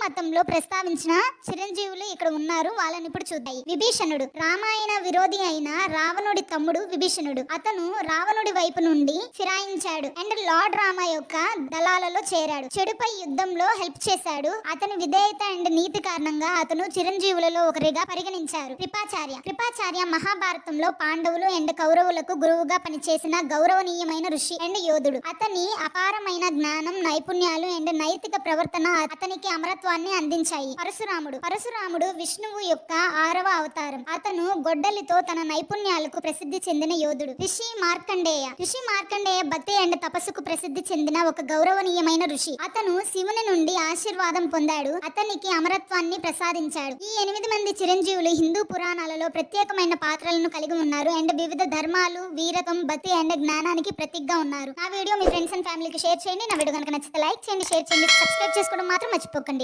మతంలో ప్రస్తావించిన చిరంజీవులు ఇక్కడ ఉన్నారు. వాళ్ళని ఇప్పుడు చూద్దాం. విభీషణుడు రామాయణ విరోధి అయిన రావణుడి తమ్ముడు విభీషణుడు. అతను రావణుడి వైపు నుండి ఫిరాయించాడు అండ్ లార్డ్ రామ యొక్క దళాలలో చేరాడు. చెడుపై యుద్ధంలో హెల్ప్ చేశాడు. అతని విధేయత అండ్ నీతి కారణంగా అతను చిరంజీవులలో ఒకరిగా పరిగణించారు. కృపాచార్య మహాభారతంలో పాండవులు అండ్ కౌరవులకు గురువుగా పనిచేసిన గౌరవనీయమైన ఋషి అండ్ యోధుడు. అతని అపారమైన జ్ఞానం, నైపుణ్యాలు అండ్ నైతిక ప్రవర్తన అతనికి అమరత్వాన్ని అందించాయి. పరశురాముడు విష్ణువు యొక్క 6వ అవతారం. అతను గొడ్డలితో తన నైపుణ్యాలకు ప్రసిద్ధి చెందిన యోధుడు. ఋషి మార్కండేయ భక్తి అండ్ తపస్సుకు ప్రసిద్ధి చెందిన ఒక గౌరవనీయమైన ఋషి. అతను శివుని నుండి ఆశీర్వాదం పొందాడు. అతనికి అమరత్వాన్ని ప్రసాదించాడు. ఈ 8 మంది చిరంజీవులు హిందూ పురాణాలలో ప్రత్యేకమైన పాత్రలను కలిగి ఉన్నారు అండ్ వివిధ ధర్మాలు, వీరత్వం, భక్తి అండ్ జ్ఞానానికి ప్రతీకగా ఉన్నారు. నా వీడియో మీ ఫ్రెండ్స్ అండ్ ఫ్యామిలీకి షేర్ చేయండి. నా వీడియో కనుక నచ్చితే లైక్ చేయండి, షేర్ చేయండి, సబ్స్క్రైబ్ చేసుకోవడం మాత్రం మర్చిపోకండి.